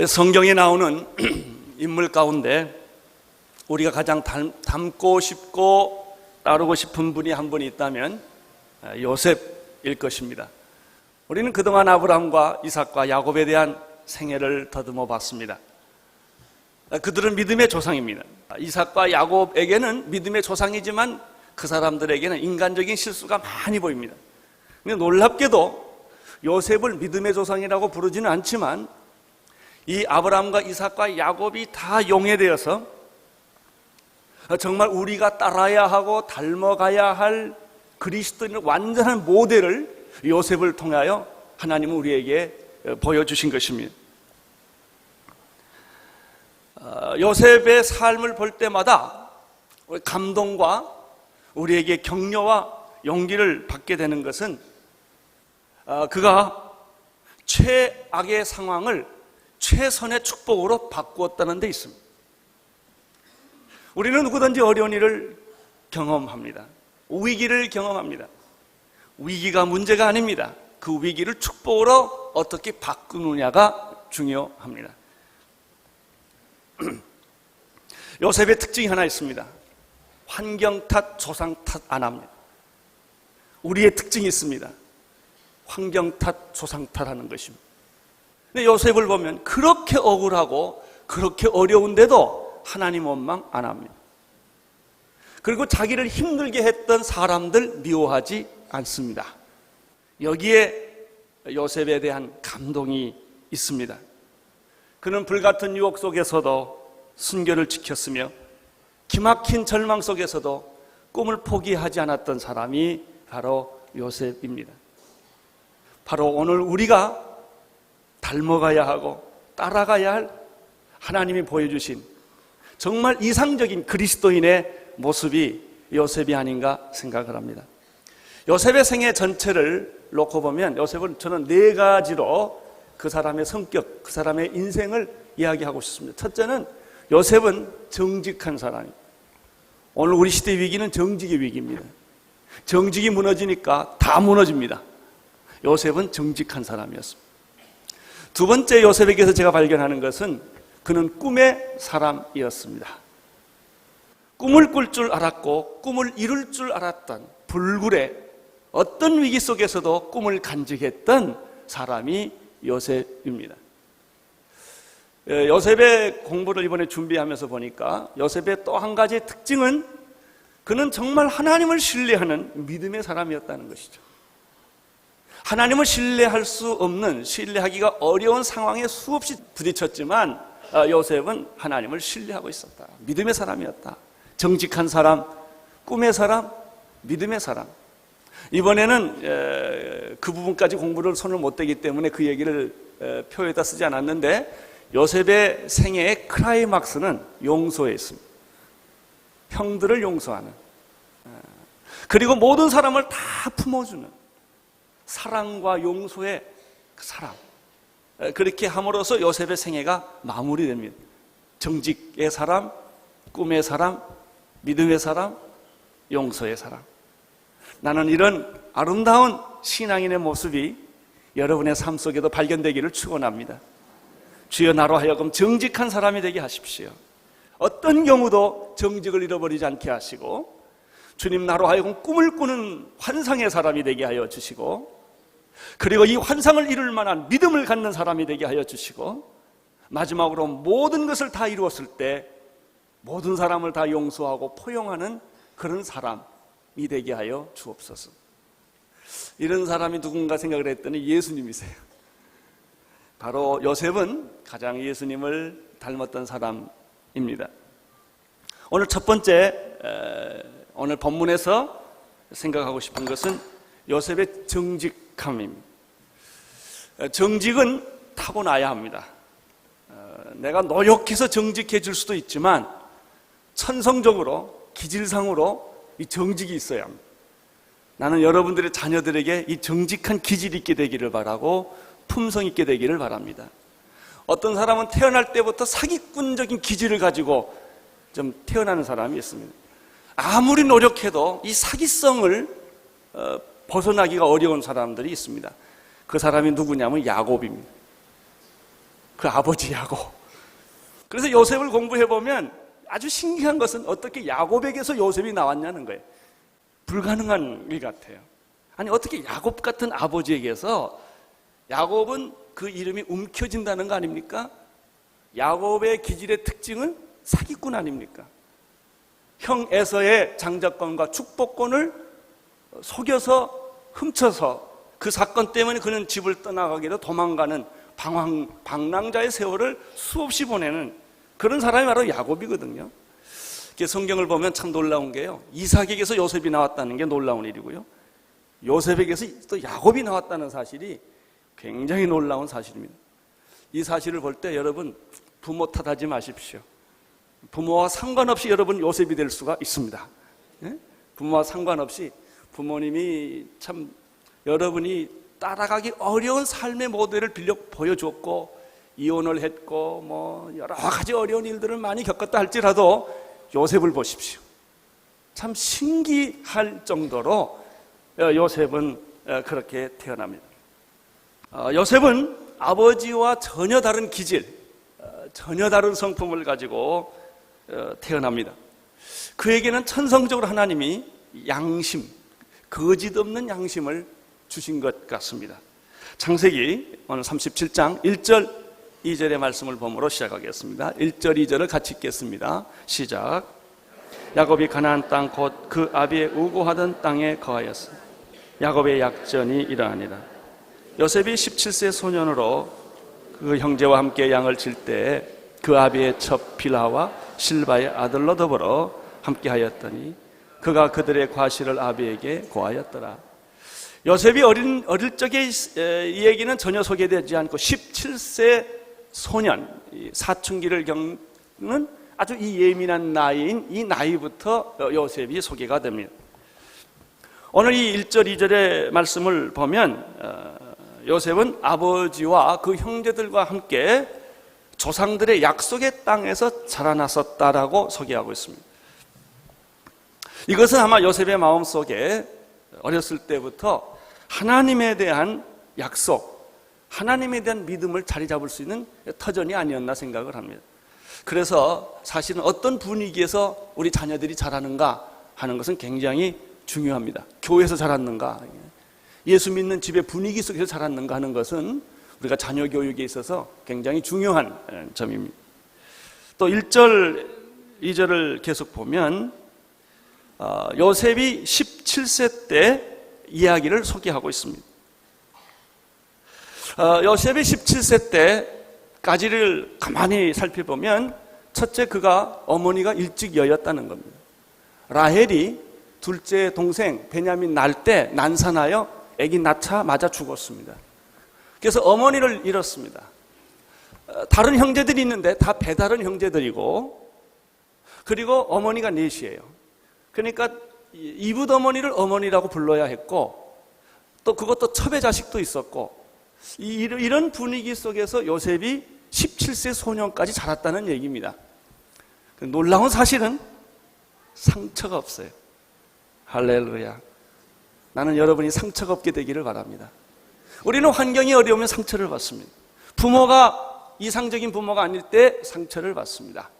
성경에 나오는 인물 가운데 우리가 가장 닮고 싶고 따르고 싶은 분이 한 분이 있다면 요셉일 것입니다. 우리는 그동안 아브라함과 이삭과 야곱에 대한 생애를 더듬어 봤습니다. 그들은 믿음의 조상입니다. 이삭과 야곱에게는 믿음의 조상이지만 그 사람들에게는 인간적인 실수가 많이 보입니다. 근데 놀랍게도 요셉을 믿음의 조상이라고 부르지는 않지만 이 아브라함과 이삭과 야곱이 다 용해되어서 정말 우리가 따라야 하고 닮아가야 할 그리스도인의 완전한 모델을 요셉을 통하여 하나님은 우리에게 보여주신 것입니다. 요셉의 삶을 볼 때마다 감동과 우리에게 격려와 용기를 받게 되는 것은 그가 최악의 상황을 최선의 축복으로 바꾸었다는 데 있습니다. 우리는 누구든지 어려운 일을 경험합니다. 위기를 경험합니다. 위기가 문제가 아닙니다. 그 위기를 축복으로 어떻게 바꾸느냐가 중요합니다. 요셉의 특징이 하나 있습니다. 환경 탓, 조상 탓 안 합니다. 우리의 특징이 있습니다. 환경 탓, 조상 탓하는 것입니다. 근데 요셉을 보면 그렇게 억울하고 그렇게 어려운데도 하나님 원망 안 합니다. 그리고 자기를 힘들게 했던 사람들 미워하지 않습니다. 여기에 요셉에 대한 감동이 있습니다. 그는 불같은 유혹 속에서도 순결을 지켰으며 기막힌 절망 속에서도 꿈을 포기하지 않았던 사람이 바로 요셉입니다. 바로 오늘 우리가 닮아가야 하고 따라가야 할 하나님이 보여주신 정말 이상적인 그리스도인의 모습이 요셉이 아닌가 생각을 합니다. 요셉의 생애 전체를 놓고 보면 요셉은 저는 4가지로 그 사람의 성격, 그 사람의 인생을 이야기하고 싶습니다. 첫째는 요셉은 정직한 사람입니다. 오늘 우리 시대의 위기는 정직의 위기입니다. 정직이 무너지니까 다 무너집니다. 요셉은 정직한 사람이었습니다. 두 번째 요셉에게서 제가 발견하는 것은 그는 꿈의 사람이었습니다. 꿈을 꿀 줄 알았고 꿈을 이룰 줄 알았던 불굴의 어떤 위기 속에서도 꿈을 간직했던 사람이 요셉입니다. 요셉의 공부를 이번에 준비하면서 보니까 요셉의 또 한 가지 특징은 그는 정말 하나님을 신뢰하는 믿음의 사람이었다는 것이죠. 하나님을 신뢰할 수 없는, 신뢰하기가 어려운 상황에 수없이 부딪혔지만 요셉은 하나님을 신뢰하고 있었다. 믿음의 사람이었다. 정직한 사람, 꿈의 사람, 믿음의 사람. 이번에는 그 부분까지 공부를 손을 못 대기 때문에 그 얘기를 표에다 쓰지 않았는데 요셉의 생애의 클라이막스는 용서에 있습니다. 형들을 용서하는, 그리고 모든 사람을 다 품어주는 사랑과 용서의 사람. 그렇게 함으로써 요셉의 생애가 마무리됩니다. 정직의 사람, 꿈의 사람, 믿음의 사람, 용서의 사람. 나는 이런 아름다운 신앙인의 모습이 여러분의 삶 속에도 발견되기를 축원합니다. 주여 나로 하여금 정직한 사람이 되게 하십시오. 어떤 경우도 정직을 잃어버리지 않게 하시고 주님 나로 하여금 꿈을 꾸는 환상의 사람이 되게 하여 주시고 그리고 이 환상을 이룰 만한 믿음을 갖는 사람이 되게 하여 주시고 마지막으로 모든 것을 다 이루었을 때 모든 사람을 다 용서하고 포용하는 그런 사람이 되게 하여 주옵소서. 이런 사람이 누군가 생각을 했더니 예수님이세요. 바로 요셉은 가장 예수님을 닮았던 사람입니다. 오늘 첫 번째 오늘 본문에서 생각하고 싶은 것은 요셉의 정직함입니다. 정직은 타고나야 합니다. 내가 노력해서 정직해질 수도 있지만 천성적으로 기질상으로 이 정직이 있어야 합니다. 나는 여러분들의 자녀들에게 이 정직한 기질이 있게 되기를 바라고 품성 있게 되기를 바랍니다. 어떤 사람은 태어날 때부터 사기꾼적인 기질을 가지고 좀 태어나는 사람이 있습니다. 아무리 노력해도 이 사기성을 벗어나기가 어려운 사람들이 있습니다. 그 사람이 누구냐면 야곱입니다. 그 아버지 야곱. 그래서 요셉을 공부해보면 아주 신기한 것은 어떻게 야곱에게서 요셉이 나왔냐는 거예요. 불가능한 일 같아요. 아니 어떻게 야곱 같은 아버지에게서, 야곱은 그 이름이 움켜진다는 거 아닙니까? 야곱의 기질의 특징은 사기꾼 아닙니까? 형 에서의 장자권과 축복권을 속여서 훔쳐서 그 사건 때문에 그는 집을 떠나가기로 도망가는 방랑자의 세월을 수없이 보내는 그런 사람이 바로 야곱이거든요. 성경을 보면 참 놀라운 게요, 이삭에게서 요셉이 나왔다는 게 놀라운 일이고요, 요셉에게서 또 야곱이 나왔다는 사실이 굉장히 놀라운 사실입니다. 이 사실을 볼 때 여러분 부모 탓하지 마십시오. 부모와 상관없이 여러분 요셉이 될 수가 있습니다. 부모와 상관없이 부모님이 참 여러분이 따라가기 어려운 삶의 모델을 보여줬고 이혼을 했고 뭐 여러 가지 어려운 일들을 많이 겪었다 할지라도 요셉을 보십시오. 참 신기할 정도로 요셉은 그렇게 태어납니다. 요셉은 아버지와 전혀 다른 기질, 전혀 다른 성품을 가지고 태어납니다. 그에게는 천성적으로 하나님이 양심, 거짓 없는 양심을 주신 것 같습니다. 창세기 오늘 37장 1절 2절의 말씀을 보므로 시작하겠습니다. 1절 2절을 같이 읽겠습니다. 시작. 야곱이 가나안 땅 곧 그 아비의 우고하던 땅에 거하였으니 야곱의 약전이 이러하니라. 요셉이 17세 소년으로 그 형제와 함께 양을 칠 때 그 아비의 첩 빌하와 실바의 아들로 더불어 함께 하였더니 그가 그들의 과실을 아비에게 고하였더라. 요셉이 어릴 적의 이 얘기는 전혀 소개되지 않고 17세 소년, 사춘기를 겪는 아주 이 예민한 나이인 이 나이부터 요셉이 소개가 됩니다. 오늘 이 1절 2절의 말씀을 보면 요셉은 아버지와 그 형제들과 함께 조상들의 약속의 땅에서 자라났었다라고 소개하고 있습니다. 이것은 아마 요셉의 마음속에 어렸을 때부터 하나님에 대한 약속, 하나님에 대한 믿음을 자리 잡을 수 있는 터전이 아니었나 생각을 합니다. 그래서 사실은 어떤 분위기에서 우리 자녀들이 자라는가 하는 것은 굉장히 중요합니다. 교회에서 자랐는가, 예수 믿는 집의 분위기 속에서 자랐는가 하는 것은 우리가 자녀 교육에 있어서 굉장히 중요한 점입니다. 또 1절, 2절을 계속 보면 요셉이 17세 때 이야기를 소개하고 있습니다. 요셉이 17세 때까지를 가만히 살펴보면 첫째, 그가 어머니가 일찍 여였다는 겁니다. 라헬이 둘째 동생 베냐민 낳을 때 난산하여 아기 낳자마자 죽었습니다. 그래서 어머니를 잃었습니다. 다른 형제들이 있는데 다 배다른 형제들이고, 그리고 어머니가 넷이에요. 그러니까 이붓 어머니를 어머니라고 불러야 했고, 또 그것도 첩의 자식도 있었고, 이런 분위기 속에서 요셉이 17세 소년까지 자랐다는 얘기입니다. 놀라운 사실은 상처가 없어요. 할렐루야. 나는 여러분이 상처가 없게 되기를 바랍니다. 우리는 환경이 어려우면 상처를 받습니다. 부모가 이상적인 부모가 아닐 때 상처를 받습니다.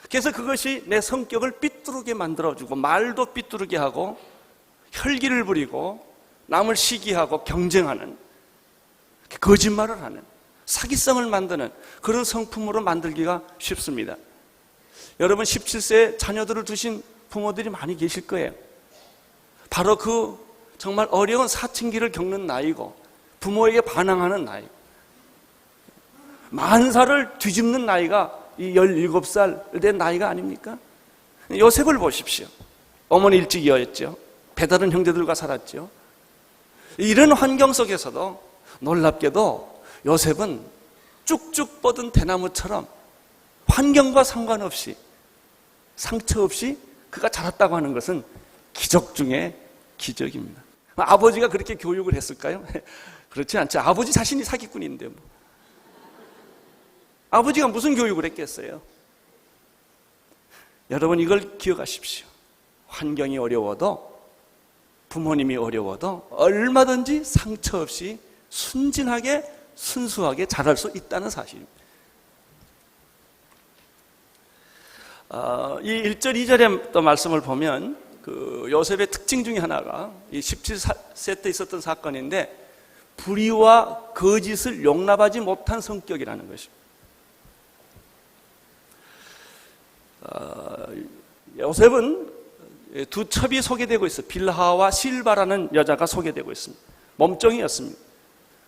그래서 그것이 내 성격을 삐뚤게 만들어주고, 말도 삐뚤게 하고, 혈기를 부리고, 남을 시기하고 경쟁하는, 거짓말을 하는, 사기성을 만드는 그런 성품으로 만들기가 쉽습니다. 여러분 17세 자녀들을 두신 부모들이 많이 계실 거예요. 바로 그 정말 어려운 사춘기를 겪는 나이고, 부모에게 반항하는 나이, 만사를 뒤집는 나이가 이 17살 된 나이가 아닙니까? 요셉을 보십시오. 어머니 일찍 이어였죠. 배다른 형제들과 살았죠. 이런 환경 속에서도 놀랍게도 요셉은 쭉쭉 뻗은 대나무처럼 환경과 상관없이, 상처 없이 그가 자랐다고 하는 것은 기적 중에 기적입니다. 아버지가 그렇게 교육을 했을까요? 그렇지 않죠. 아버지 자신이 사기꾼인데 뭐. 아버지가 무슨 교육을 했겠어요? 여러분 이걸 기억하십시오. 환경이 어려워도, 부모님이 어려워도 얼마든지 상처 없이 순진하게 순수하게 자랄 수 있다는 사실입니다. 이 1절, 2절의 또 말씀을 보면 그 요셉의 특징 중에 하나가 이 17세 때 있었던 사건인데 불의와 거짓을 용납하지 못한 성격이라는 것입니다. 요셉은 두 첩이 소개되고 있어요. 빌하와 실바라는 여자가 소개되고 있습니다. 몸종이었습니다.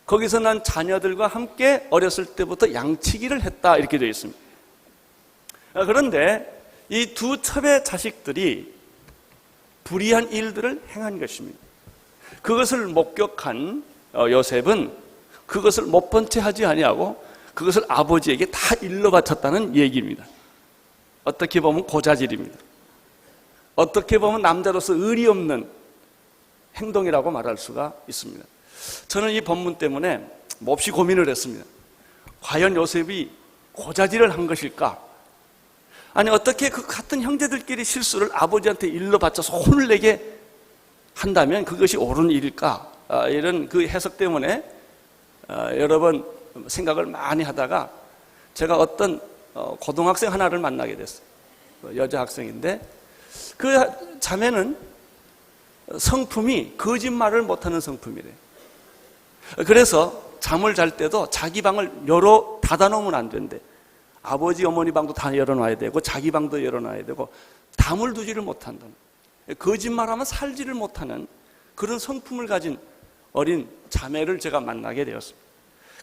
거기서 난 자녀들과 함께 어렸을 때부터 양치기를 했다 이렇게 되어 있습니다. 그런데 이 두 첩의 자식들이 불의한 일들을 행한 것입니다. 그것을 목격한 요셉은 그것을 못 본 채 하지 아니하고 그것을 아버지에게 다 일러 바쳤다는 얘기입니다. 어떻게 보면 고자질입니다. 어떻게 보면 남자로서 의리 없는 행동이라고 말할 수가 있습니다. 저는 이 본문 때문에 몹시 고민을 했습니다. 과연 요셉이 고자질을 한 것일까? 아니 어떻게 그 같은 형제들끼리 실수를 아버지한테 일러 바쳐서 혼을 내게 한다면 그것이 옳은 일일까? 이런 그 해석 때문에 여러 번 생각을 많이 하다가 제가 어떤 고등학생 하나를 만나게 됐어요. 여자 학생인데 그 자매는 성품이 거짓말을 못하는 성품이래요. 그래서 잠을 잘 때도 자기 방을 닫아놓으면 안 된대. 아버지 어머니 방도 다 열어놔야 되고 자기 방도 열어놔야 되고 담을 두지를 못한다. 거짓말하면 살지를 못하는 그런 성품을 가진 어린 자매를 제가 만나게 되었습니다.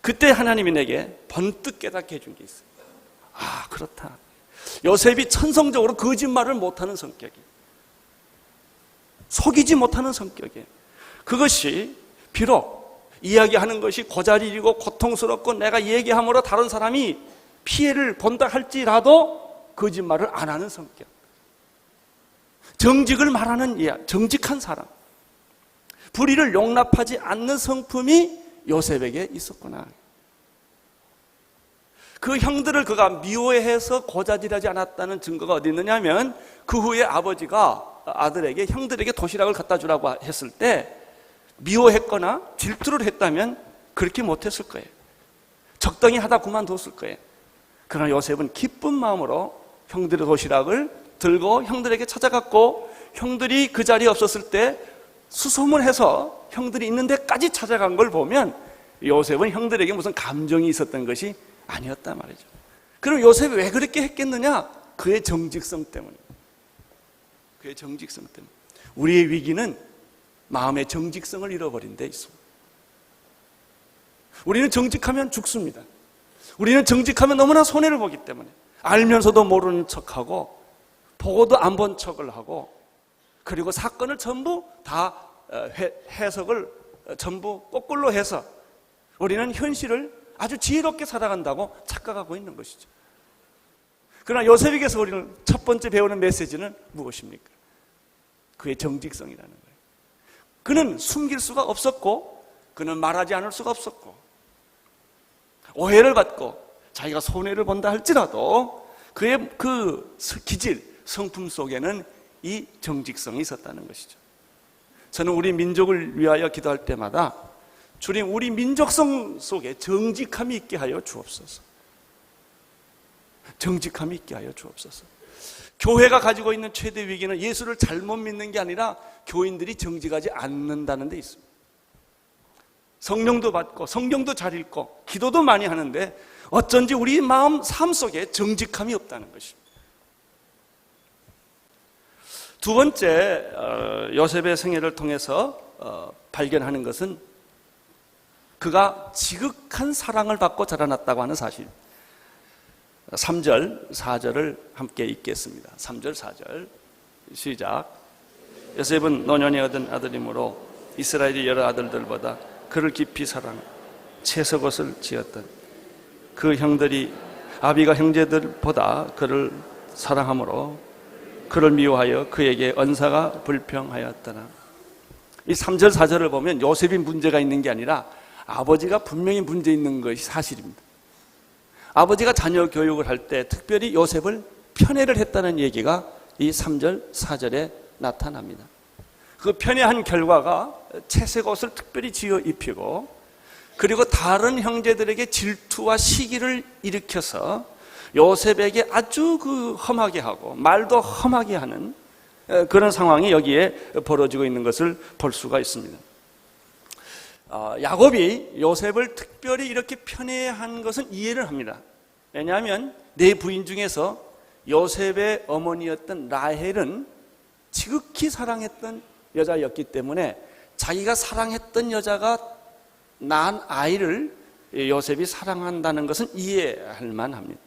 그때 하나님이 내게 번뜩 깨닫게 해준 게 있어요. 아, 그렇다. 요셉이 천성적으로 거짓말을 못하는 성격이에요. 속이지 못하는 성격이에요. 그것이 비록 이야기하는 것이 고자질이고 고통스럽고 내가 얘기함으로 다른 사람이 피해를 본다 할지라도 거짓말을 안 하는 성격. 정직을 말하는 정직한 사람. 불의를 용납하지 않는 성품이 요셉에게 있었구나. 그 형들을 그가 미워해서 고자질하지 않았다는 증거가 어디 있느냐면 그 후에 아버지가 아들에게 형들에게 도시락을 갖다 주라고 했을 때 미워했거나 질투를 했다면 그렇게 못했을 거예요. 적당히 하다 그만뒀을 거예요. 그러나 요셉은 기쁜 마음으로 형들의 도시락을 들고 형들에게 찾아갔고 형들이 그 자리에 없었을 때 수소문해서 형들이 있는 데까지 찾아간 걸 보면 요셉은 형들에게 무슨 감정이 있었던 것이 아니었단 말이죠. 그럼 요셉이 왜 그렇게 했겠느냐? 그의 정직성 때문입니다. 그의 정직성 때문에. 우리의 위기는 마음의 정직성을 잃어버린 데 있습니다. 우리는 정직하면 죽습니다. 우리는 정직하면 너무나 손해를 보기 때문에 알면서도 모르는 척하고 보고도 안 본 척을 하고 그리고 사건을 전부 다 해석을 전부 거꾸로 해서 우리는 현실을 아주 지혜롭게 살아간다고 착각하고 있는 것이죠. 그러나 요셉에게서 우리는 첫 번째 배우는 메시지는 무엇입니까? 그의 정직성이라는 거예요. 그는 숨길 수가 없었고 그는 말하지 않을 수가 없었고 오해를 받고 자기가 손해를 본다 할지라도 그의 그 기질, 성품 속에는 이 정직성이 있었다는 것이죠. 저는 우리 민족을 위하여 기도할 때마다 주님 우리 민족성 속에 정직함이 있게 하여 주옵소서. 정직함이 있게 하여 주옵소서. 교회가 가지고 있는 최대 위기는 예수를 잘못 믿는 게 아니라 교인들이 정직하지 않는다는 데 있습니다. 성령도 받고 성경도 잘 읽고 기도도 많이 하는데 어쩐지 우리 마음 삶 속에 정직함이 없다는 것입니다. 두 번째 요셉의 생애를 통해서 발견하는 것은 그가 지극한 사랑을 받고 자라났다고 하는 사실. 3절, 4절을 함께 읽겠습니다. 3절, 4절 시작. 요셉은 노년에 얻은 아들이므로 이스라엘의 여러 아들들보다 그를 깊이 사랑하여 채석옷을 지었던 그 형들이 아비가 형제들보다 그를 사랑하므로 그를 미워하여 그에게 언사가 불평하였더라. 이 3절, 4절을 보면 요셉이 문제가 있는 게 아니라 아버지가 분명히 문제 있는 것이 사실입니다. 아버지가 자녀 교육을 할 때 특별히 요셉을 편애를 했다는 얘기가 이 3절, 4절에 나타납니다. 그 편애한 결과가 채색 옷을 특별히 지어 입히고 그리고 다른 형제들에게 질투와 시기를 일으켜서 요셉에게 아주 험하게 하고 말도 험하게 하는 그런 상황이 여기에 벌어지고 있는 것을 볼 수가 있습니다. 야곱이 요셉을 특별히 이렇게 편애한 것은 이해를 합니다. 왜냐하면 네 부인 중에서 요셉의 어머니였던 라헬은 지극히 사랑했던 여자였기 때문에 자기가 사랑했던 여자가 낳은 아이를 요셉이 사랑한다는 것은 이해할 만합니다.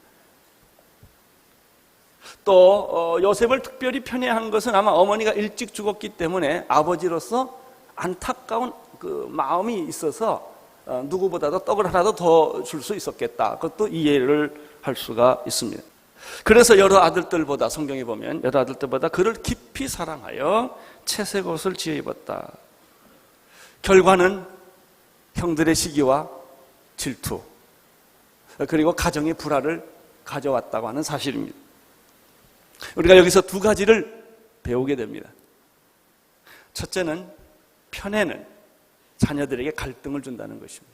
또 요셉을 특별히 편애한 것은 아마 어머니가 일찍 죽었기 때문에 아버지로서 안타까운 그 마음이 있어서 누구보다도 떡을 하나도 더 줄 수 있었겠다. 그것도 이해를 할 수가 있습니다. 그래서 여러 아들들보다, 성경에 보면 여러 아들들보다 그를 깊이 사랑하여 채색 옷을 지어 입었다. 결과는 형들의 시기와 질투, 그리고 가정의 불화를 가져왔다고 하는 사실입니다. 우리가 여기서 두 가지를 배우게 됩니다. 첫째는 편애는 자녀들에게 갈등을 준다는 것입니다.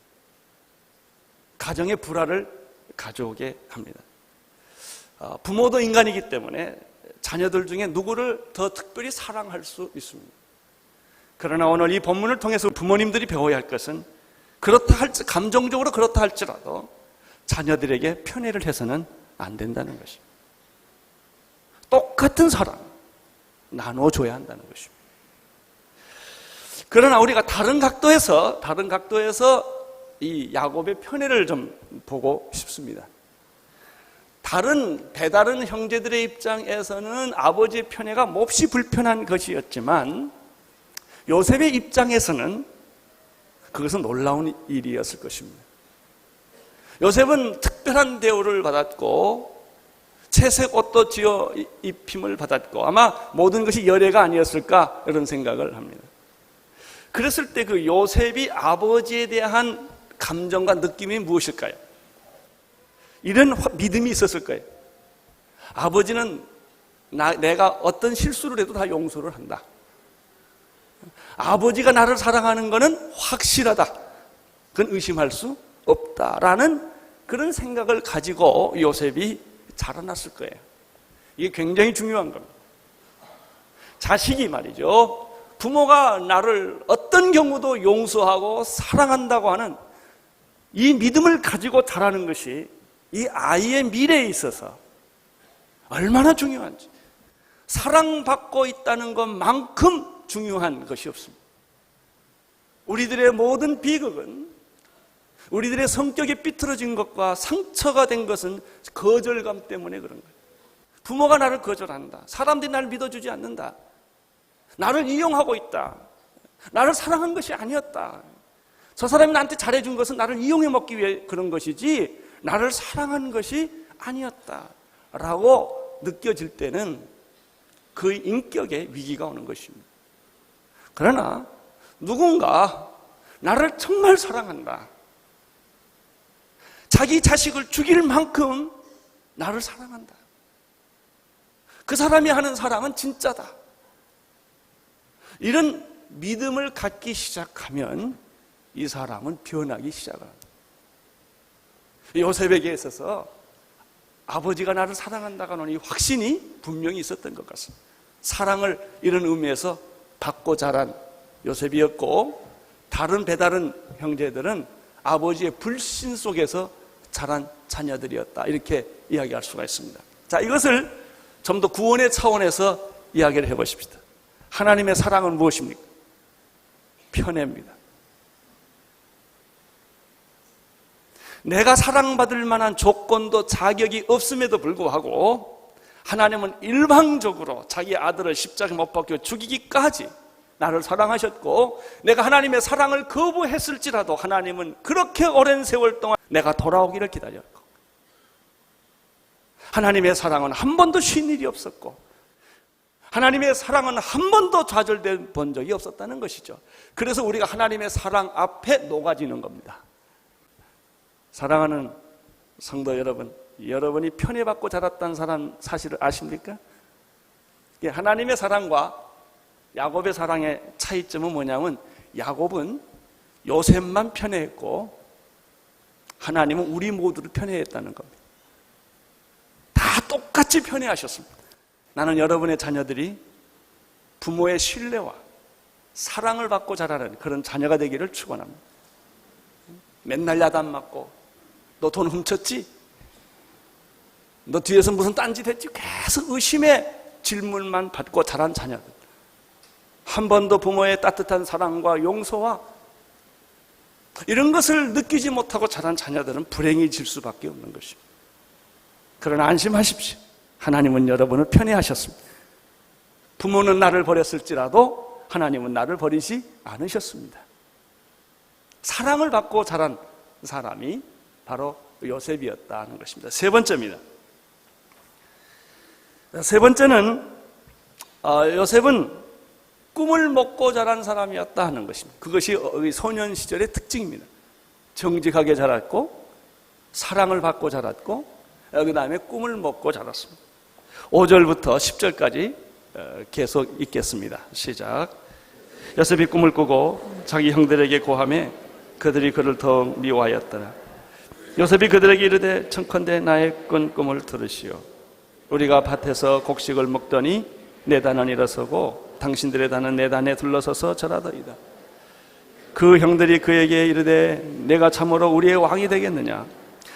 가정의 불화를 가져오게 합니다. 부모도 인간이기 때문에 자녀들 중에 누구를 더 특별히 사랑할 수 있습니다. 그러나 오늘 이 본문을 통해서 부모님들이 배워야 할 것은 감정적으로 그렇다 할지라도 자녀들에게 편애를 해서는 안 된다는 것입니다. 똑같은 사랑 나눠줘야 한다는 것입니다. 그러나 우리가 다른 각도에서 이 야곱의 편애를 좀 보고 싶습니다. 배다른 형제들의 입장에서는 아버지의 편애가 몹시 불편한 것이었지만 요셉의 입장에서는 그것은 놀라운 일이었을 것입니다. 요셉은 특별한 대우를 받았고 채색 옷도 지어 입힘을 받았고 아마 모든 것이 열애가 아니었을까 이런 생각을 합니다. 그랬을 때 그 요셉이 아버지에 대한 감정과 느낌이 무엇일까요? 이런 믿음이 있었을까요? 아버지는 내가 어떤 실수를 해도 다 용서를 한다. 아버지가 나를 사랑하는 것은 확실하다. 그건 의심할 수 없다라는 그런 생각을 가지고 요셉이 자라났을 거예요. 이게 굉장히 중요한 겁니다. 자식이 말이죠. 부모가 나를 어떤 경우도 용서하고 사랑한다고 하는 이 믿음을 가지고 자라는 것이 이 아이의 미래에 있어서 얼마나 중요한지, 사랑받고 있다는 것만큼 중요한 것이 없습니다. 우리들의 모든 비극은, 우리들의 성격이 삐뚤어진 것과 상처가 된 것은 거절감 때문에 그런 거예요. 부모가 나를 거절한다. 사람들이 나를 믿어주지 않는다. 나를 이용하고 있다. 나를 사랑한 것이 아니었다. 저 사람이 나한테 잘해준 것은 나를 이용해 먹기 위해 그런 것이지 나를 사랑한 것이 아니었다 라고 느껴질 때는 그 인격에 위기가 오는 것입니다. 그러나 누군가 나를 정말 사랑한다. 자기 자식을 죽일 만큼 나를 사랑한다. 그 사람이 하는 사랑은 진짜다. 이런 믿음을 갖기 시작하면 이 사람은 변하기 시작합니다. 요셉에게 있어서 아버지가 나를 사랑한다고 하는 이 확신이 분명히 있었던 것 같습니다. 사랑을 이런 의미에서 받고 자란 요셉이었고 배다른 형제들은 아버지의 불신 속에서 자란 자녀들이었다. 이렇게 이야기할 수가 있습니다. 자, 이것을 좀 더 구원의 차원에서 이야기를 해보십시다. 하나님의 사랑은 무엇입니까? 편애입니다. 내가 사랑받을 만한 조건도 자격이 없음에도 불구하고 하나님은 일방적으로 자기 아들을 십자가에 못 박혀 죽이기까지 나를 사랑하셨고, 내가 하나님의 사랑을 거부했을지라도 하나님은 그렇게 오랜 세월 동안 내가 돌아오기를 기다렸고, 하나님의 사랑은 한 번도 쉰 일이 없었고, 하나님의 사랑은 한 번도 좌절된 본 적이 없었다는 것이죠. 그래서 우리가 하나님의 사랑 앞에 녹아지는 겁니다. 사랑하는 성도 여러분, 여러분이 편애받고 자랐다는 사실을 아십니까? 하나님의 사랑과 야곱의 사랑의 차이점은 뭐냐면, 야곱은 요셉만 편애했고 하나님은 우리 모두를 편애했다는 겁니다. 다 똑같이 편애하셨습니다. 나는 여러분의 자녀들이 부모의 신뢰와 사랑을 받고 자라는 그런 자녀가 되기를 축원합니다. 맨날 야단 맞고 너 돈 훔쳤지? 너 뒤에서 무슨 딴짓 했지? 계속 의심의 질문만 받고 자란 자녀들, 한 번도 부모의 따뜻한 사랑과 용서와 이런 것을 느끼지 못하고 자란 자녀들은 불행해질 수밖에 없는 것입니다. 그러나 안심하십시오. 하나님은 여러분을 편애하셨습니다. 부모는 나를 버렸을지라도 하나님은 나를 버리지 않으셨습니다. 사랑을 받고 자란 사람이 바로 요셉이었다는 것입니다. 세 번째입니다. 세 번째는 요셉은 꿈을 먹고 자란 사람이었다 하는 것입니다. 그것이 소년 시절의 특징입니다. 정직하게 자랐고 사랑을 받고 자랐고 그 다음에 꿈을 먹고 자랐습니다. 5절부터 10절까지 계속 읽겠습니다. 시작. 요셉이 꿈을 꾸고 자기 형들에게 고하매 그들이 그를 더욱 미워하였더라. 요셉이 그들에게 이르되 청컨대 나의 꾼 꿈을 들으시오. 우리가 밭에서 곡식을 먹더니 내 단은 일어서고 당신들의 단은 내 단에 둘러서서 절하더이다. 그 형들이 그에게 이르되 내가 참으로 우리의 왕이 되겠느냐,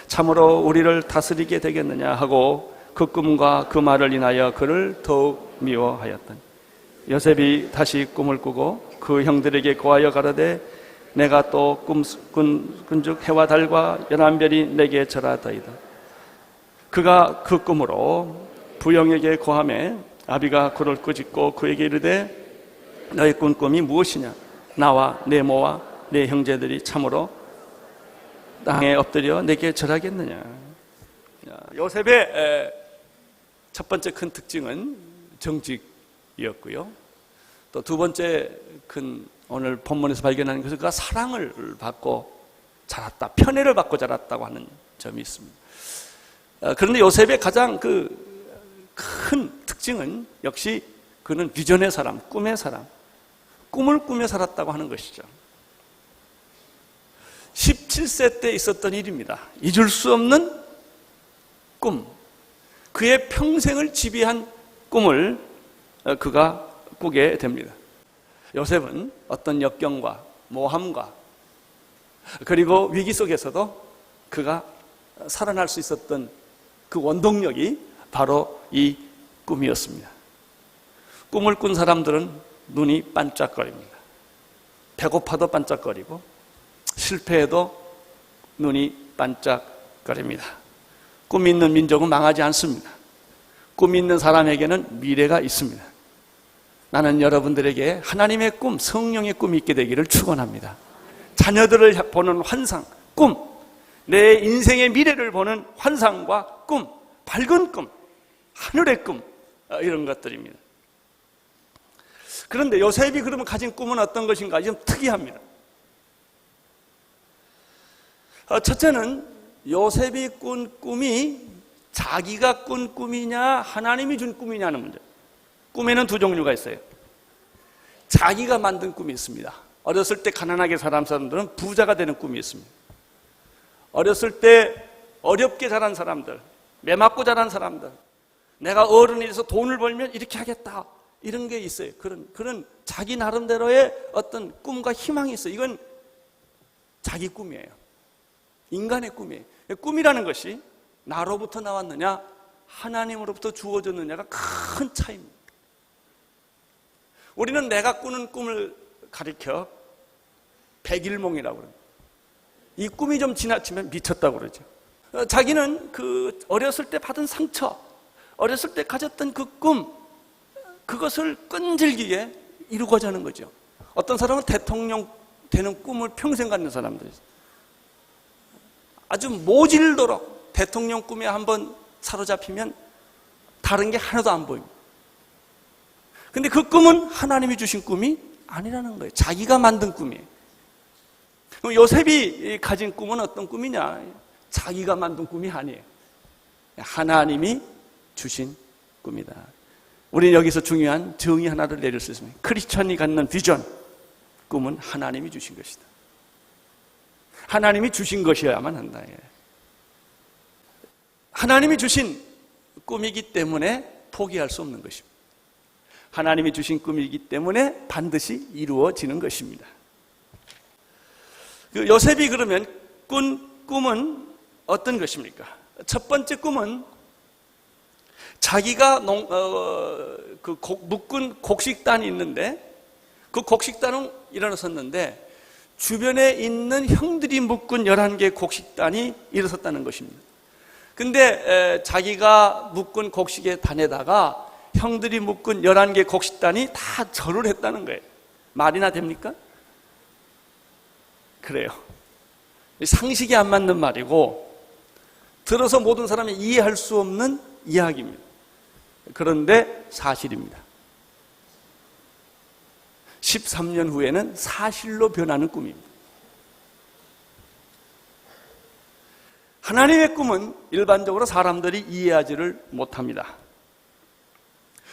참으로 우리를 다스리게 되겠느냐 하고 그 꿈과 그 말을 인하여 그를 더욱 미워하였더니 요셉이 다시 꿈을 꾸고 그 형들에게 고하여 가로되 내가 또 꾼즉 해와 달과 연한 별이 내게 절하더이다. 그가 그 꿈으로 부형에게 고하매 아비가 그를 꾸짖고 그에게 이르되 너의 꾼 꿈이 무엇이냐? 나와 내 모와 내 형제들이 참으로 땅에 엎드려 내게 절하겠느냐? 요셉의 첫 번째 큰 특징은 정직이었고요. 또 두 번째 큰 오늘 본문에서 발견하는 것은 그가 사랑을 받고 자랐다, 편애를 받고 자랐다고 하는 점이 있습니다. 그런데 요셉의 가장 큰 특징은 역시 그는 비전의 사람, 꿈의 사람, 꿈을 꾸며 살았다고 하는 것이죠. 17세 때 있었던 일입니다. 잊을 수 없는 꿈, 그의 평생을 지배한 꿈을 그가 꾸게 됩니다. 요셉은 어떤 역경과 모함과 그리고 위기 속에서도 그가 살아날 수 있었던 그 원동력이 바로 이 꿈이었습니다. 꿈을 꾼 사람들은 눈이 반짝거립니다. 배고파도 반짝거리고 실패해도 눈이 반짝거립니다. 꿈 있는 민족은 망하지 않습니다. 꿈 있는 사람에게는 미래가 있습니다. 나는 여러분들에게 하나님의 꿈, 성령의 꿈이 있게 되기를 축원합니다. 자녀들을 보는 환상, 꿈, 내 인생의 미래를 보는 환상과 꿈, 밝은 꿈, 하늘의 꿈, 이런 것들입니다. 그런데 요셉이 그러면 가진 꿈은 어떤 것인가? 좀 특이합니다. 첫째는 요셉이 꾼 꿈이 자기가 꾼 꿈이냐 하나님이 준 꿈이냐는 문제. 꿈에는 두 종류가 있어요. 자기가 만든 꿈이 있습니다. 어렸을 때 가난하게 자란 사람들은 부자가 되는 꿈이 있습니다. 어렸을 때 어렵게 자란 사람들, 매맞고 자란 사람들, 내가 어른이 돼서 돈을 벌면 이렇게 하겠다, 이런 게 있어요. 그런 자기 나름대로의 어떤 꿈과 희망이 있어요. 이건 자기 꿈이에요. 인간의 꿈이에요. 꿈이라는 것이 나로부터 나왔느냐 하나님으로부터 주어졌느냐가 큰 차이입니다. 우리는 내가 꾸는 꿈을 가리켜 백일몽이라고 그럽니다. 이 꿈이 좀 지나치면 미쳤다고 그러죠. 자기는 그 어렸을 때 받은 상처, 어렸을 때 가졌던 그 꿈, 그것을 끈질기게 이루고자 하는 거죠. 어떤 사람은 대통령 되는 꿈을 평생 갖는 사람들이 있어요. 아주 모질도록 대통령 꿈에 한번 사로잡히면 다른 게 하나도 안 보입니다. 근데 그 꿈은 하나님이 주신 꿈이 아니라는 거예요. 자기가 만든 꿈이에요. 그럼 요셉이 가진 꿈은 어떤 꿈이냐? 자기가 만든 꿈이 아니에요. 하나님이 주신 꿈이다. 우리는 여기서 중요한 정의 하나를 내릴 수 있습니다. 크리스천이 갖는 비전, 꿈은 하나님이 주신 것이다. 하나님이 주신 것이어야만 한다. 하나님이 주신 꿈이기 때문에 포기할 수 없는 것입니다. 하나님이 주신 꿈이기 때문에 반드시 이루어지는 것입니다. 요셉이 그러면 꾼 꿈은 어떤 것입니까? 첫 번째 꿈은 자기가 묶은 곡식단이 있는데 그 곡식단은 일어섰는데 주변에 있는 형들이 묶은 11개의 곡식단이 일어섰다는 것입니다. 근데 자기가 묶은 곡식의 단에다가 형들이 묶은 11개의 곡식단이 다 절을 했다는 거예요. 말이나 됩니까? 그래요. 상식이 안 맞는 말이고 들어서 모든 사람이 이해할 수 없는 이야기입니다. 그런데 사실입니다. 13년 후에는 사실로 변하는 꿈입니다. 하나님의 꿈은 일반적으로 사람들이 이해하지를 못합니다.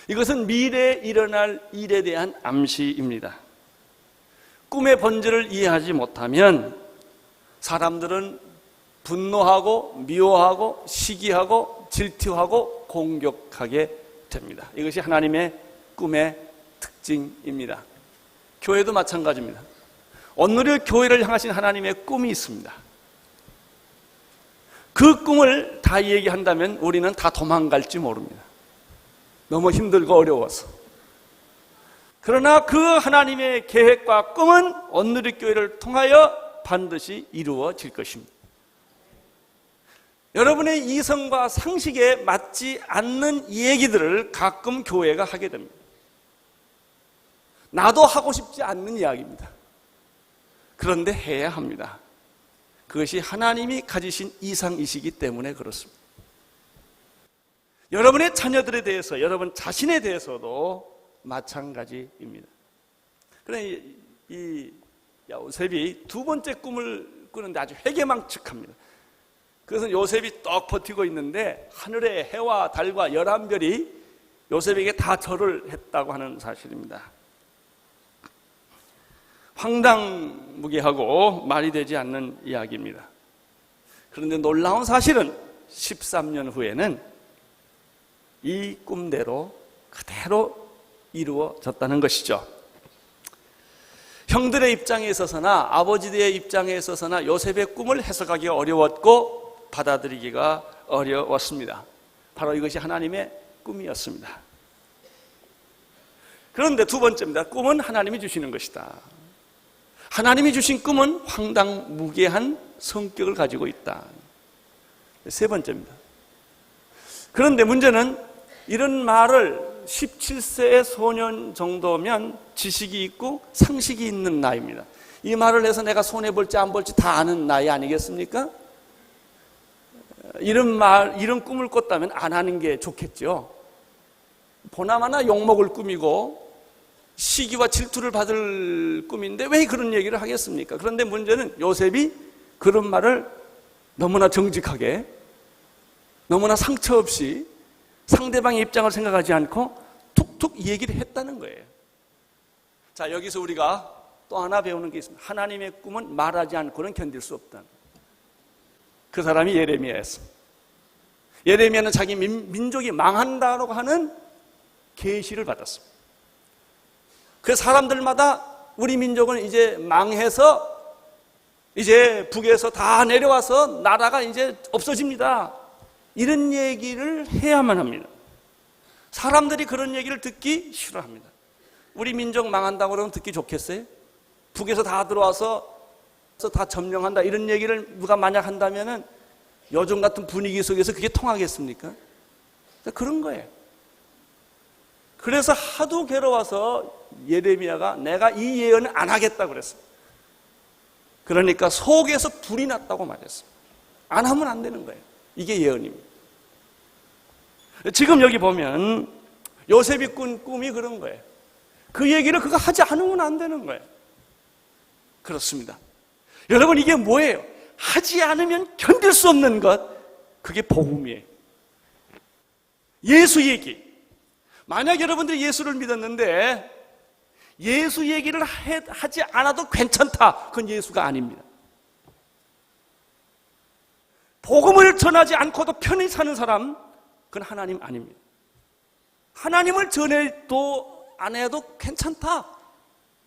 이것은 미래에 일어날 일에 대한 암시입니다. 꿈의 본질을 이해하지 못하면 사람들은 분노하고 미워하고 시기하고 질투하고 공격하게 됩니다. 이것이 하나님의 꿈의 특징입니다. 교회도 마찬가지입니다. 오늘의 교회를 향하신 하나님의 꿈이 있습니다. 그 꿈을 다 얘기한다면 우리는 다 도망갈지 모릅니다. 너무 힘들고 어려워서. 그러나 그 하나님의 계획과 꿈은 오늘의 교회를 통하여 반드시 이루어질 것입니다. 여러분의 이성과 상식에 맞지 않는 얘기들을 가끔 교회가 하게 됩니다. 나도 하고 싶지 않는 이야기입니다. 그런데 해야 합니다. 그것이 하나님이 가지신 이상이시기 때문에 그렇습니다. 여러분의 자녀들에 대해서, 여러분 자신에 대해서도 마찬가지입니다. 그런데 이 요셉이 두 번째 꿈을 꾸는데 아주 회개망측합니다. 그래서 요셉이 떡 버티고 있는데 하늘의 해와 달과 11별이 요셉에게 다 절을 했다고 하는 사실입니다. 황당무계하고 말이 되지 않는 이야기입니다. 그런데 놀라운 사실은 13년 후에는 이 꿈대로 그대로 이루어졌다는 것이죠. 형들의 입장에 있어서나 아버지들의 입장에 있어서나 요셉의 꿈을 해석하기가 어려웠고 받아들이기가 어려웠습니다. 바로 이것이 하나님의 꿈이었습니다. 그런데 두 번째입니다. 꿈은 하나님이 주시는 것이다. 하나님이 주신 꿈은 황당무계한 성격을 가지고 있다. 세 번째입니다. 그런데 문제는 이런 말을 17세의 소년 정도면 지식이 있고 상식이 있는 나이입니다. 이 말을 해서 내가 손해볼지 안 볼지 다 아는 나이 아니겠습니까? 이런 꿈을 꿨다면 안 하는 게 좋겠죠. 보나마나 욕먹을 꿈이고 시기와 질투를 받을 꿈인데 왜 그런 얘기를 하겠습니까? 그런데 문제는 요셉이 그런 말을 너무나 정직하게, 너무나 상처 없이 상대방의 입장을 생각하지 않고 툭툭 얘기를 했다는 거예요. 자, 여기서 우리가 또 하나 배우는 게 있습니다. 하나님의 꿈은 말하지 않고는 견딜 수 없다. 그 사람이 예레미야였습니다. 예레미야는 자기 민족이 망한다고 하는 계시를 받았습니다. 그 사람들마다 우리 민족은 이제 망해서 이제 북에서 다 내려와서 나라가 이제 없어집니다. 이런 얘기를 해야만 합니다. 사람들이 그런 얘기를 듣기 싫어합니다. 우리 민족 망한다고 그러면 듣기 좋겠어요? 북에서 다 들어와서 다 점령한다 이런 얘기를 누가 만약 한다면은 요즘 같은 분위기 속에서 그게 통하겠습니까? 그런 거예요. 그래서 하도 괴로워서 예레미야가 내가 이 예언을 안 하겠다고 그랬어요. 그러니까 속에서 불이 났다고 말했어요. 안 하면 안 되는 거예요. 이게 예언입니다. 지금 여기 보면 요셉이 꾼 꿈이 그런 거예요. 그 얘기를 그가 하지 않으면 안 되는 거예요. 그렇습니다. 여러분 이게 뭐예요? 하지 않으면 견딜 수 없는 것, 그게 복음이에요. 예수 얘기. 만약 여러분들이 예수를 믿었는데 예수 얘기를 하지 않아도 괜찮다. 그건 예수가 아닙니다. 복음을 전하지 않고도 편히 사는 사람, 그건 하나님 아닙니다. 하나님을 전해도 안 해도 괜찮다,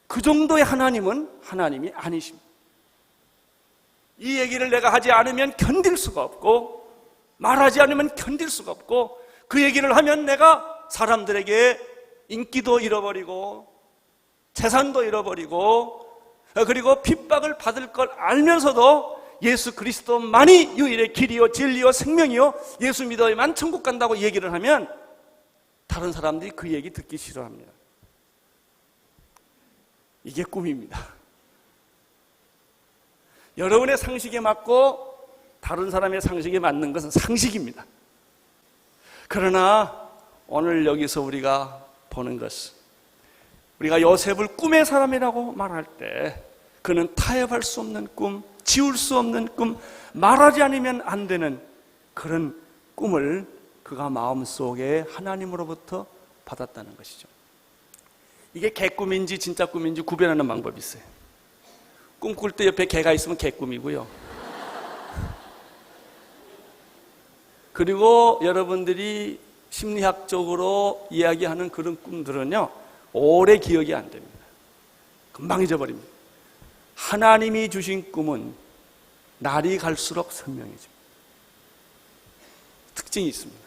그 정도의 하나님은 하나님이 아니십니다. 이 얘기를 내가 하지 않으면 견딜 수가 없고, 말하지 않으면 견딜 수가 없고, 그 얘기를 하면 내가 사람들에게 인기도 잃어버리고 재산도 잃어버리고 그리고 핍박을 받을 걸 알면서도 예수 그리스도만이 유일의 길이요 진리요 생명이요 예수 믿어야만 천국 간다고 얘기를 하면 다른 사람들이 그 얘기 듣기 싫어합니다. 이게 꿈입니다. 여러분의 상식에 맞고 다른 사람의 상식에 맞는 것은 상식입니다. 그러나 오늘 여기서 우리가 보는 것은, 우리가 요셉을 꿈의 사람이라고 말할 때 그는 타협할 수 없는 꿈, 지울 수 없는 꿈, 말하지 않으면 안 되는 그런 꿈을 그가 마음속에 하나님으로부터 받았다는 것이죠. 이게 개꿈인지 진짜 꿈인지 구별하는 방법이 있어요. 꿈꿀 때 옆에 개가 있으면 개꿈이고요. 그리고 여러분들이 심리학적으로 이야기하는 그런 꿈들은요, 오래 기억이 안 됩니다. 금방 잊어버립니다. 하나님이 주신 꿈은 날이 갈수록 선명해집니다. 특징이 있습니다.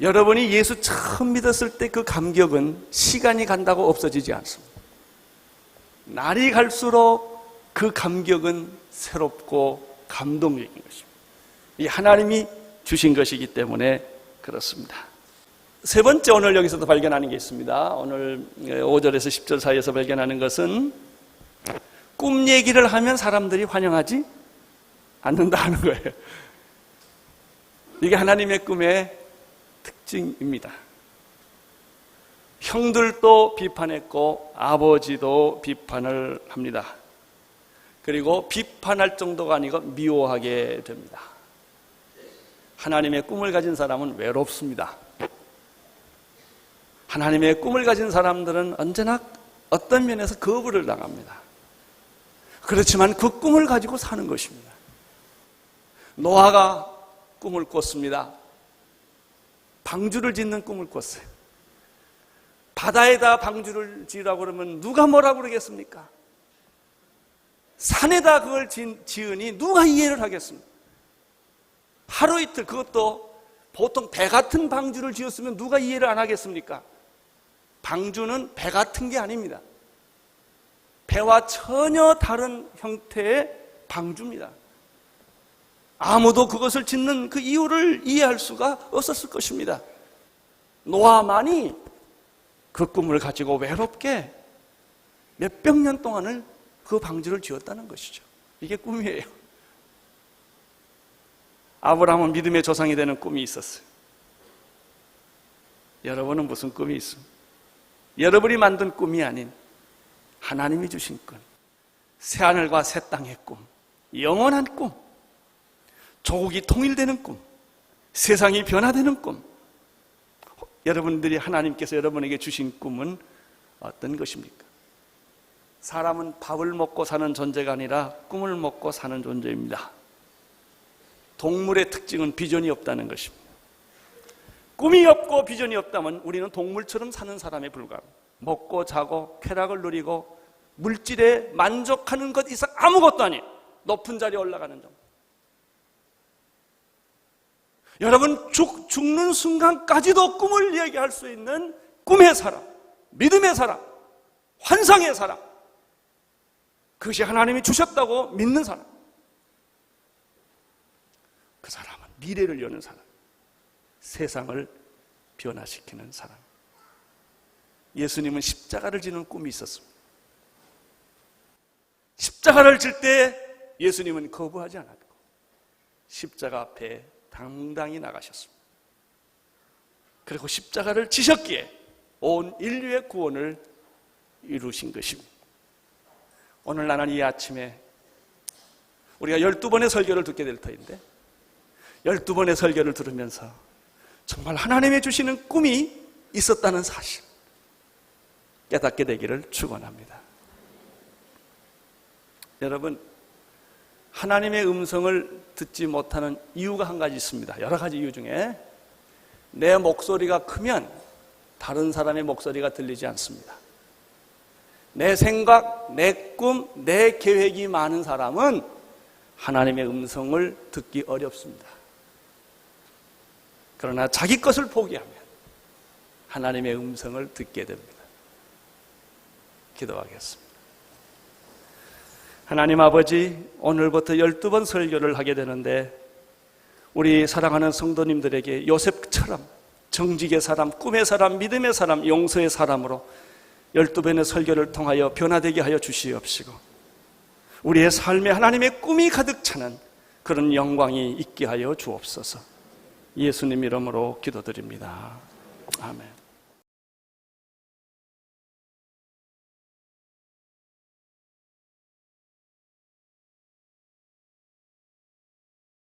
여러분이 예수 처음 믿었을 때 그 감격은 시간이 간다고 없어지지 않습니다. 날이 갈수록 그 감격은 새롭고 감동적인 것입니다. 이 하나님이 주신 것이기 때문에 그렇습니다. 세 번째, 오늘 여기서도 발견하는 게 있습니다. 오늘 5절에서 10절 사이에서 발견하는 것은 꿈 얘기를 하면 사람들이 환영하지 않는다 하는 거예요. 이게 하나님의 꿈의 특징입니다. 형들도 비판했고 아버지도 비판을 합니다. 그리고 비판할 정도가 아니고 미워하게 됩니다. 하나님의 꿈을 가진 사람은 외롭습니다. 하나님의 꿈을 가진 사람들은 언제나 어떤 면에서 거부를 당합니다. 그렇지만 그 꿈을 가지고 사는 것입니다. 노아가 꿈을 꿨습니다. 방주를 짓는 꿈을 꿨어요. 바다에다 방주를 지으라고 그러면 누가 뭐라고 그러겠습니까? 산에다 그걸 지으니 누가 이해를 하겠습니까? 하루 이틀, 그것도 보통 배 같은 방주를 지었으면 누가 이해를 안 하겠습니까? 방주는 배 같은 게 아닙니다. 배와 전혀 다른 형태의 방주입니다. 아무도 그것을 짓는 그 이유를 이해할 수가 없었을 것입니다. 노아만이 그 꿈을 가지고 외롭게 몇백 년 동안을 그 방주를 지었다는 것이죠. 이게 꿈이에요. 아브라함은 믿음의 조상이 되는 꿈이 있었어요. 여러분은 무슨 꿈이 있습니까? 여러분이 만든 꿈이 아닌 하나님이 주신 꿈, 새하늘과 새 땅의 꿈, 영원한 꿈, 조국이 통일되는 꿈, 세상이 변화되는 꿈. 여러분들이 하나님께서 여러분에게 주신 꿈은 어떤 것입니까? 사람은 밥을 먹고 사는 존재가 아니라 꿈을 먹고 사는 존재입니다. 동물의 특징은 비전이 없다는 것입니다. 꿈이 없고 비전이 없다면 우리는 동물처럼 사는 사람에 불과합니다. 먹고 자고 쾌락을 누리고 물질에 만족하는 것 이상 아무것도 아니에요. 높은 자리에 올라가는 정도. 여러분, 죽는 순간까지도 꿈을 얘기할 수 있는 꿈의 사람, 믿음의 사람, 환상의 사람, 그것이 하나님이 주셨다고 믿는 사람, 그 사람은 미래를 여는 사람, 세상을 변화시키는 사람. 예수님은 십자가를 지는 꿈이 있었습니다. 십자가를 질 때 예수님은 거부하지 않았고 십자가 앞에 당당히 나가셨습니다. 그리고 십자가를 지셨기에 온 인류의 구원을 이루신 것입니다. 오늘 나는 이 아침에 우리가 12번의 설교를 듣게 될 터인데 12번의 설교를 들으면서 정말 하나님이 주시는 꿈이 있었다는 사실 깨닫게 되기를 축원합니다. 여러분, 하나님의 음성을 듣지 못하는 이유가 한 가지 있습니다. 여러 가지 이유 중에 내 목소리가 크면 다른 사람의 목소리가 들리지 않습니다. 내 생각, 내 꿈, 내 계획이 많은 사람은 하나님의 음성을 듣기 어렵습니다. 그러나 자기 것을 포기하면 하나님의 음성을 듣게 됩니다. 기도하겠습니다. 하나님 아버지, 오늘부터 12번 설교를 하게 되는데 우리 사랑하는 성도님들에게 요셉처럼 정직의 사람, 꿈의 사람, 믿음의 사람, 용서의 사람으로 12번의 설교를 통하여 변화되게 하여 주시옵시고 우리의 삶에 하나님의 꿈이 가득 차는 그런 영광이 있게 하여 주옵소서. 예수님 이름으로 기도드립니다. 아멘.